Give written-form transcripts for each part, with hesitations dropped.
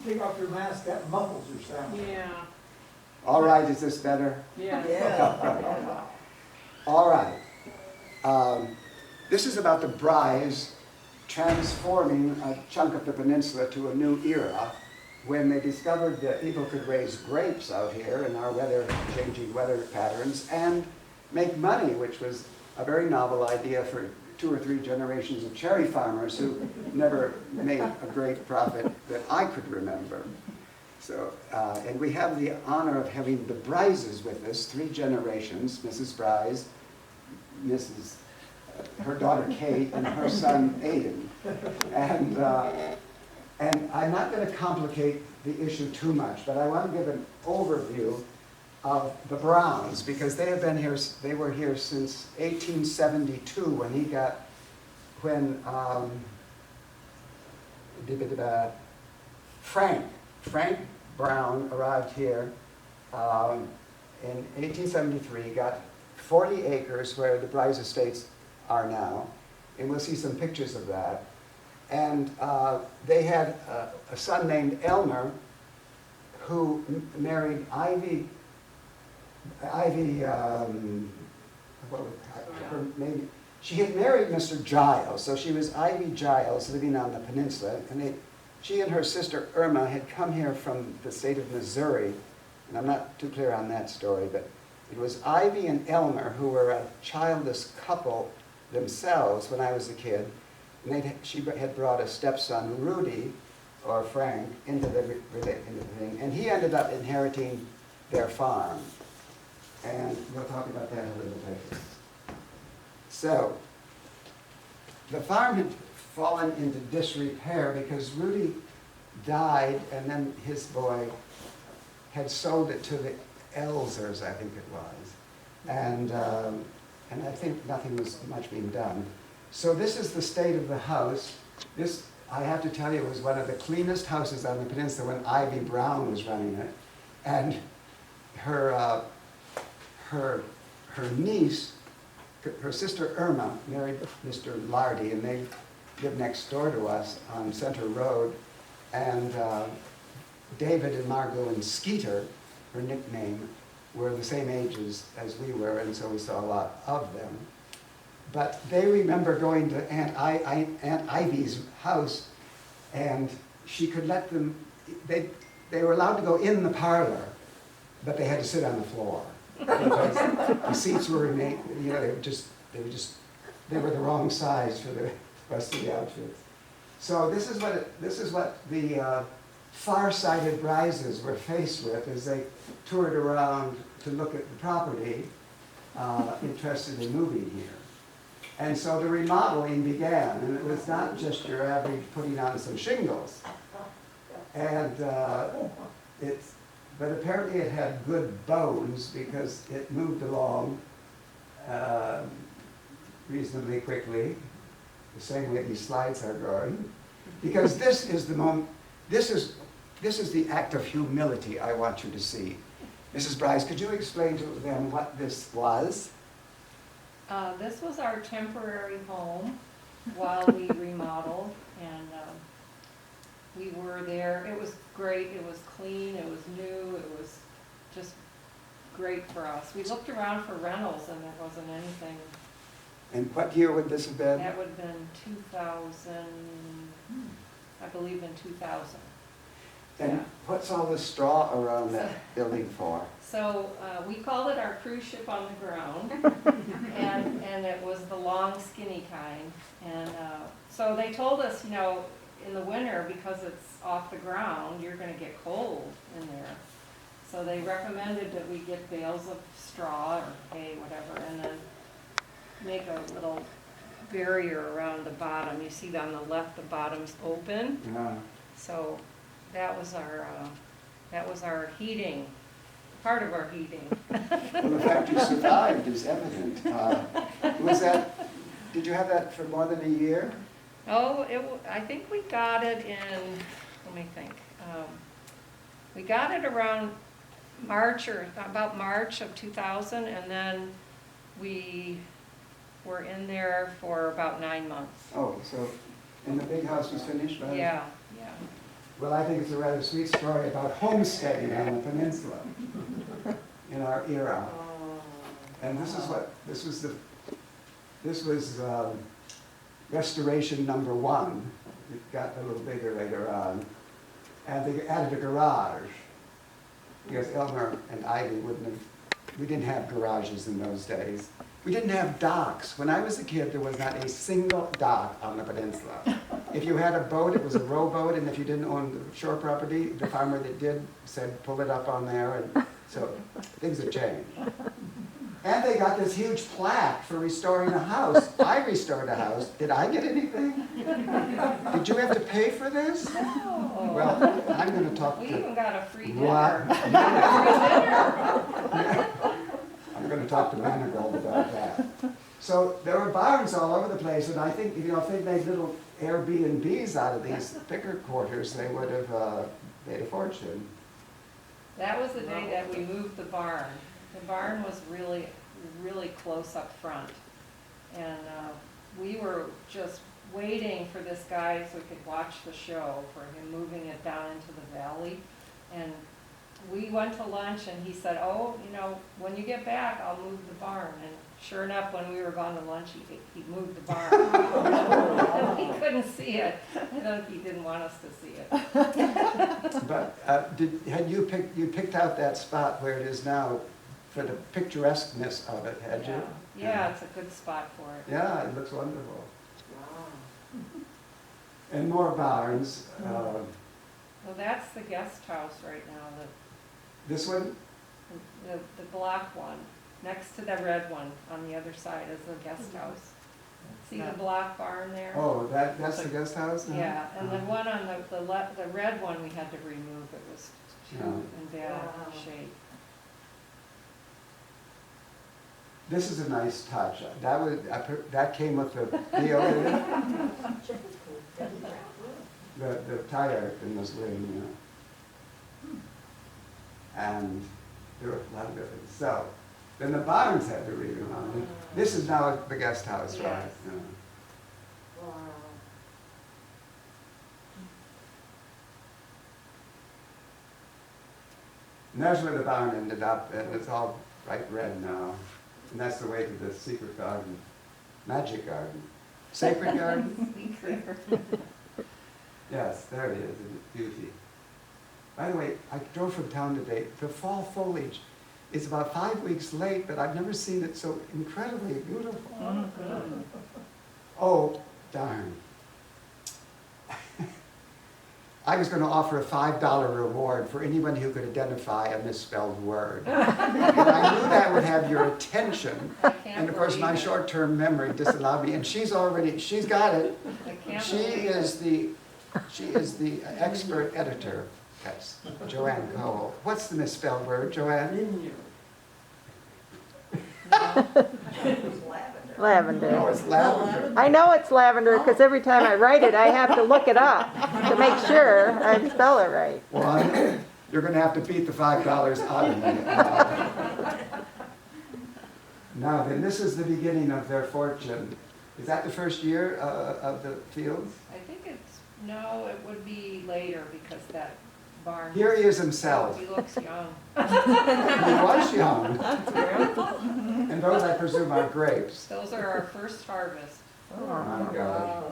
Take off your mask, that muffles your sound. Yeah. All right, is this better? Yeah. Yeah. All right. This is about the Brys transforming a chunk of the peninsula to a new era when they discovered that people could raise grapes out here in our changing weather patterns and make money, which was a very novel idea for 2 or 3 generations of cherry farmers who never made a great profit that I could remember. So, and we have the honor of having the Bryses with us, 3 generations, Mrs. Brys, her daughter Kate, and her son Aiden. And I'm not going to complicate the issue too much, but I want to give an overview of the Browns, because they have been here, they were here since 1872 when Frank Brown arrived here in 1873, got 40 acres where the Brys estates are now, and we'll see some pictures of that. And they had a son named Elmer who married Ivy, she had married Mr. Giles, so she was Ivy Giles living on the peninsula, and she and her sister Irma had come here from the state of Missouri, and I'm not too clear on that story, but it was Ivy and Elmer who were a childless couple themselves when I was a kid, and she had brought a stepson, Rudy, or Frank, into the thing, and he ended up inheriting their farm. And we'll talk about that a little later. So, the farm had fallen into disrepair because Rudy died, and then his boy had sold it to the Elzers, I think it was. And I think nothing was much being done. So this is the state of the house. This, I have to tell you, was one of the cleanest houses on the peninsula when Ivy Brown was running it. And her niece, her sister Irma, married Mr. Lardy, and they lived next door to us on Center Road. And David and Margot and Skeeter, her nickname, were the same ages as we were, and so we saw a lot of them. But they remember going to Aunt Ivy's house, and she could let them, they were allowed to go in the parlor, but they had to sit on the floor. Because the seats were, they were the wrong size for the rest of the outfits. So this is what the far-sighted Bryses were faced with as they toured around to look at the property, interested in moving here. And so the remodeling began, and it was not just your average putting on some shingles. And but apparently it had good bones because it moved along reasonably quickly, the same way these slides are going. Because this is the moment, this is the act of humility I want you to see. Mrs. Brys, could you explain to them what this was? This was our temporary home while we remodeled, and we were there. It was great. It was clean. It was new. It was just great for us. We looked around for rentals, and there wasn't anything. And what year would this have been? That would have been 2000, I believe in 2000. And yeah. What's all the straw around that building for? So we called it our cruise ship on the ground, and it was the long, skinny kind. And so they told us, in the winter, because it's off the ground, you're going to get cold in there. So they recommended that we get bales of straw or hay, whatever, and then make a little barrier around the bottom. You see on the left, the bottom's open. Yeah. So that was our heating. Part of our heating. Well, the fact you survived is evident. Did you have that for more than a year? Oh, I think we got it in, let me think. We got it around about March of 2000, and then we were in there for about 9 months. Oh, so, and the big house was finished by? Yeah. Well, I think it's a rather sweet story about homesteading on the peninsula in our era. And this was restoration number 1. It got a little bigger later on. And they added a garage because Elmer and Ivy we didn't have garages in those days. We didn't have docks. When I was a kid, there was not a single dock on the peninsula. If you had a boat, it was a rowboat, and if you didn't own the shore property, the farmer that did said, pull it up on there, and so things have changed. And they got this huge plaque for restoring a house. I restored a house. Did I get anything? Did you have to pay for this? No. Well, I'm going to talk We to... even got a free dinner. I'm going to talk to Manigault about that. So there were barns all over the place, and I think, if they made little Airbnbs out of these thicker quarters, they would have made a fortune. That was the day that we moved the barn. The barn was really, really close up front. And we were just waiting for this guy so we could watch the show, for him moving it down into the valley. And we went to lunch and he said, oh, when you get back, I'll move the barn. And sure enough, when we were gone to lunch, he moved the barn. And we couldn't see it. I think he didn't want us to see it. But you picked out that spot where it is now for the picturesqueness of it, had you? Yeah, it's a good spot for it. Yeah, it looks wonderful. And more barns. Well, that's the guest house right now, This one? the block one. Next to the red one on the other side is the guest house. See the block barn there? Oh, that's the guest house now? Yeah, and the one on the red one we had to remove. It was too in bad shape. This is a nice touch. That came with the deal. The tire in this wing, and there were a lot of different. So then the barns had to redevelop. This is now the guest house, right? Yes. Yeah. Wow. And there's where the barn ended up, and it's all bright red now. And that's the way to the secret garden, magic garden, sacred garden. Yes, there it is, and it's beauty. By the way, I drove from town today. The fall foliage is about 5 weeks late, but I've never seen it so incredibly beautiful. Oh, good. Oh, darn. I was going to offer a $5 reward for anyone who could identify a misspelled word. And I knew that would have your attention. And of course, my short-term memory disallowed me. And she's got it. She is the expert editor. Yes, Joanne Cole. What's the misspelled word, Joanne? Vineyard. Lavender. No, it's lavender. I know it's lavender because every time I write it, I have to look it up to make sure I spell it right. Well, you're going to have to beat the $5 out of me. Now then, this is the beginning of their fortune. Is that the first year of the fields? I think no, it would be later because that barn. Here he is himself. He looks young. He was young. And those, I presume, are grapes. Those are our first harvest. Oh my gosh.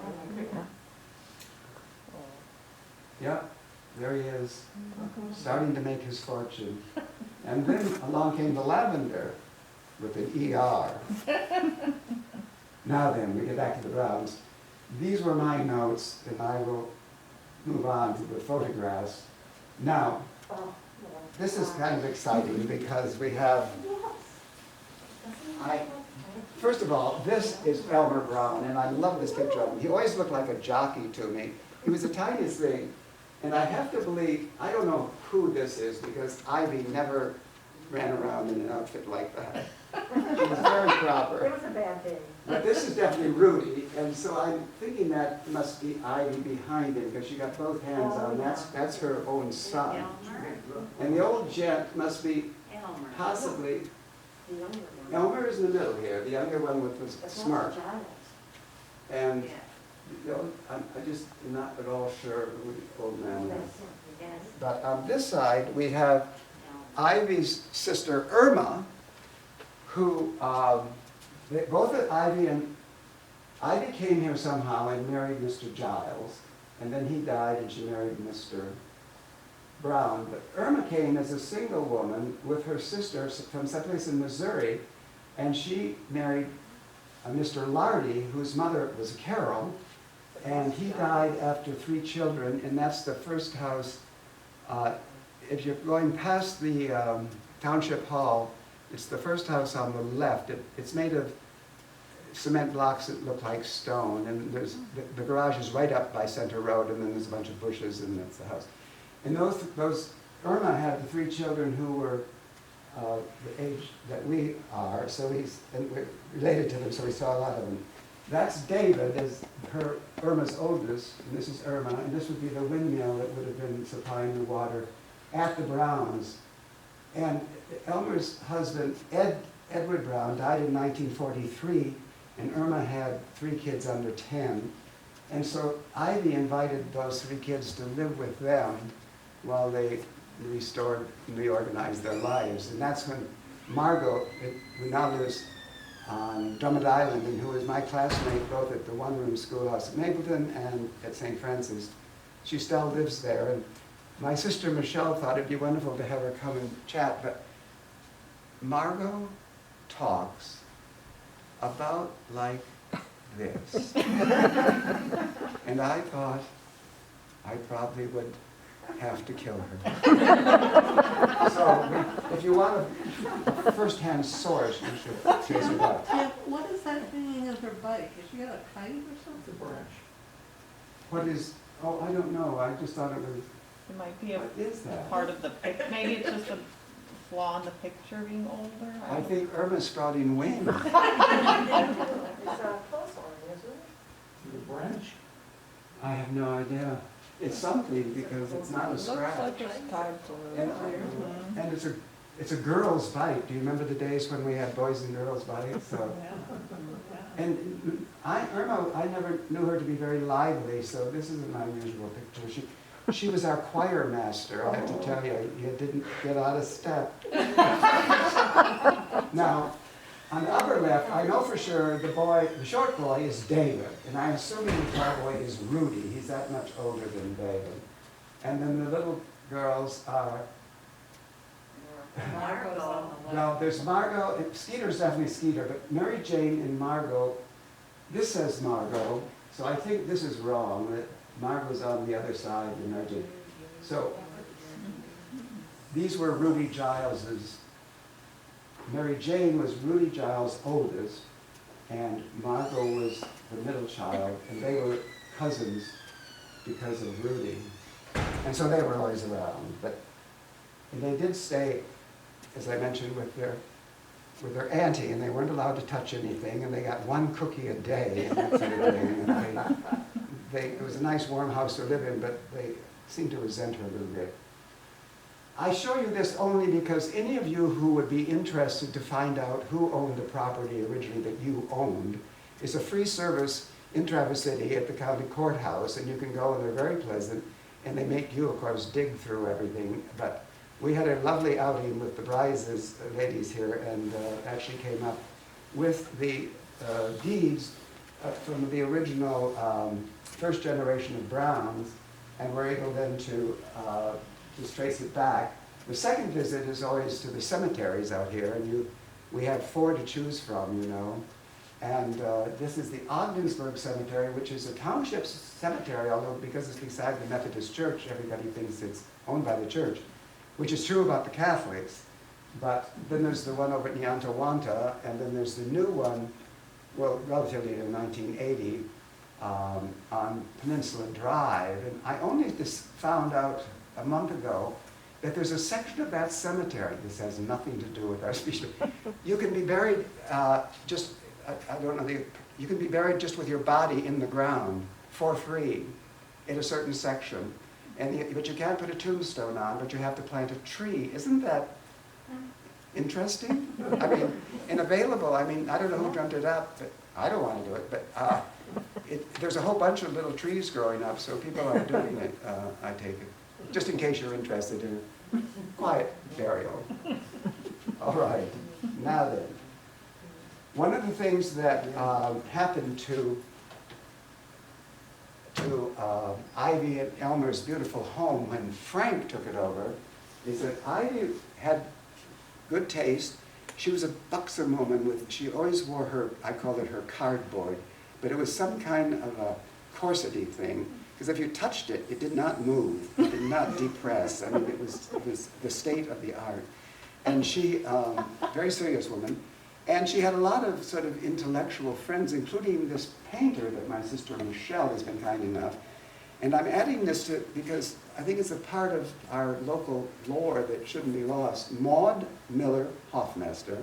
Yep, there he is, starting to make his fortune. And then along came the lavender with an ER. Now then, we get back to the browns. These were my notes, and I will move on to the photographs. Now, this is kind of exciting because we have, first of all, this is Elmer Brown, and I love this picture of him. He always looked like a jockey to me. He was the tiniest thing, and I have to believe, I don't know who this is because Ivy never ran around in an outfit like that. She was very proper. It was a bad day. But this is definitely Rudy, and so I'm thinking that must be Ivy behind him because she got both hands on. That's her own son. And the old gent must be possibly, The younger one. Elmer is in the middle here, the younger one with the That's smirk. Giles. And I just am not at all sure who the old man is. But on this side, we have Ivy's sister Irma, who, both Ivy came here somehow and married Mr. Giles, and then he died and she married Mr. Brown. But Irma came as a single woman with her sister from someplace in Missouri, and she married Mr. Lardy, whose mother was Carroll, and he died after 3 children, and that's the first house. If you're going past the Township Hall, it's the first house on the left. It's made of cement blocks that look like stone, and there's the garage is right up by Center Road, and then there's a bunch of bushes, and that's the house. And those Irma had the 3 children who were the age that we are, so and we're related to them, so we saw a lot of them. That's David, is Irma's oldest, and this is Irma, and this would be the windmill that would have been supplying the water at the Browns. And Elmer's husband, Edward Brown, died in 1943, and Irma had 3 kids under 10. And so Ivy invited those 3 kids to live with them while they reorganized their lives. And that's when Margot, who now lives on Drummond Island, and who was my classmate both at the one-room schoolhouse at Mapleton and at St. Francis, she still lives there. And my sister Michelle thought it'd be wonderful to have her come and chat, but Margot talks about like this. And I thought I probably would have to kill her. So if you want a first-hand source, you should chase it up. Yeah, what is that hanging on her bike? Is she got a kite or something? branch. What is, oh, I don't know, I just thought it was, It might be a what is that? part of the pic, maybe it's just a flaw in the picture being older. I think Irma's sprouting wings. Is a branch? I have no idea. It's something because it's not a Looks scratch. like it's tied to And, it. and it's a girl's bike. Do you remember the days when we had boys and girls bikes? So, and Irma, I never knew her to be very lively, so this is an unusual picture. She was our choir master, I have to tell you. You didn't get out of step. Now, on the upper left, I know for sure the short boy is David, and I'm assuming the tall boy is Rudy. He's that much older than David. And then the little girls are, Margot's on the left. well, there's Margot, Skeeter's definitely Skeeter, but Mary Jane and Margot, this says Margot, so I think this is wrong, that Margot's on the other side and Mary Jane. So, these were Rudy Giles's. Mary Jane was Rudy Giles' oldest, and Margot was the middle child, and they were cousins because of Rudy. And so they were always around. And they did stay, as I mentioned, with their auntie, and they weren't allowed to touch anything, and they got 1 cookie a day, and that sort of thing. And it was a nice warm house to live in, but they seemed to resent her a little bit. I show you this only because any of you who would be interested to find out who owned the property originally that you owned, is a free service in Traverse City at the county courthouse, and you can go and they're very pleasant, and they make you, of course, dig through everything. But we had a lovely outing with the Brys' ladies here, and actually came up with the deeds from the original first generation of Browns, and we're able then to just trace it back. The second visit is always to the cemeteries out here, and we have 4 to choose from, you know. And this is the Ogdensburg Cemetery, which is a township cemetery, although because it's beside the Methodist Church, everybody thinks it's owned by the church, which is true about the Catholics. But then there's the one over at Nyantawanta, and then there's the new one, well, relatively in 1980, on Peninsula Drive. And I only just found out a month ago that there's a section of that cemetery, this has nothing to do with our speech, you can be buried just, I don't know, you can be buried just with your body in the ground for free in a certain section. But you can't put a tombstone on, but you have to plant a tree. Isn't that interesting? I mean, and available. I mean, I don't know who dreamt it up, but I don't want to do it. But There's a whole bunch of little trees growing up, so people are doing it, I take it. Just in case you're interested in a quiet burial. All right, now then. One of the things that happened to Ivy and Elmer's beautiful home when Frank took it over is that Ivy had good taste. She was a buxom woman she always wore her, I called it her cardboard, but it was some kind of a corsety thing, because if you touched it, it did not move, it did not depress. I mean, it was the state of the art. And she, very serious woman, and she had a lot of sort of intellectual friends, including this painter that my sister Michelle has been kind enough. And I'm adding this because I think it's a part of our local lore that shouldn't be lost. Maud Miller Hoffmeister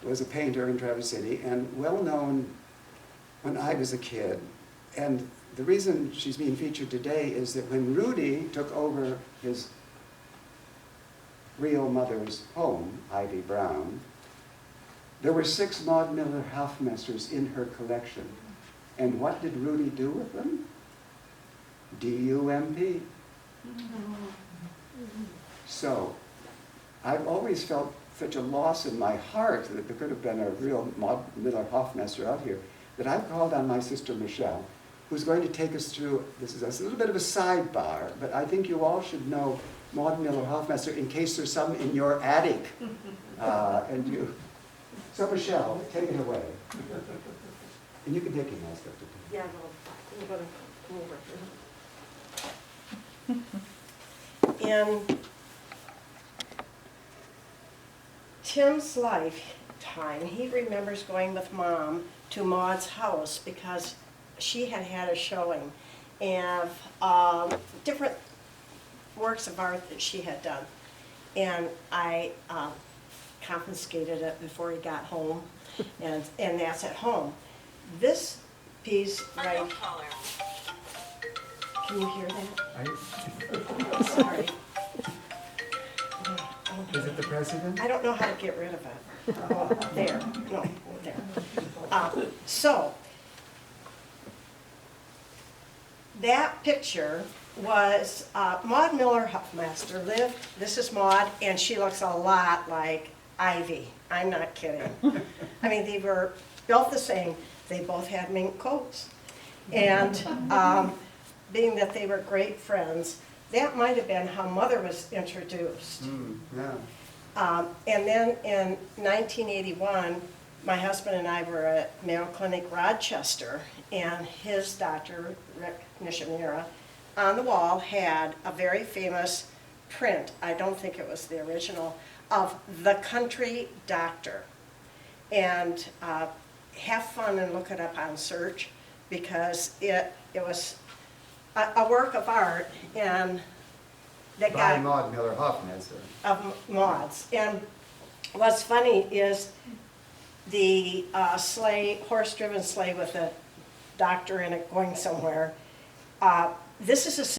was a painter in Traverse City and well known when I was a kid. And the reason she's being featured today is that when Rudy took over his real mother's home, Ivy Brown, there were 6 Maud Miller Hoffmeisters in her collection. And what did Rudy do with them? D-U-M-P. So, I've always felt such a loss in my heart that there could have been a real Maud Miller Hoffmeister out here, that I've called on my sister Michelle, who's going to take us through, this is a little bit of a sidebar, but I think you all should know Maud Miller Hoffmeister in case there's some in your attic. So Michelle, take it away. And you can take your mask up to me. Yeah, I'm gonna come over here. In Tim's lifetime, he remembers going with Mom to Maud's house because she had had a showing of different works of art that she had done. And I confiscated it before he got home, and that's at home. This piece right, can you hear that? Sorry. Is it the president? I don't know how to get rid of it. Oh, there, no, there. So, that picture was, Maud Miller Hoffmeister lived, this is Maud, and she looks a lot like Ivy. I'm not kidding. I mean, they were built the same. They both had mink coats. And being that they were great friends, that might have been how Mother was introduced. Yeah. And then in 1981, my husband and I were at Mayo Clinic Rochester, and his doctor, Rick Nishimura, on the wall had a very famous print, I don't think it was the original, of The Country Doctor. And have fun and look it up on search, because it was a work of art, and that By got Maud Miller Hoffmeister. of Maud's. And what's funny is the sleigh, horse-driven sleigh with a doctor in it going somewhere. This is a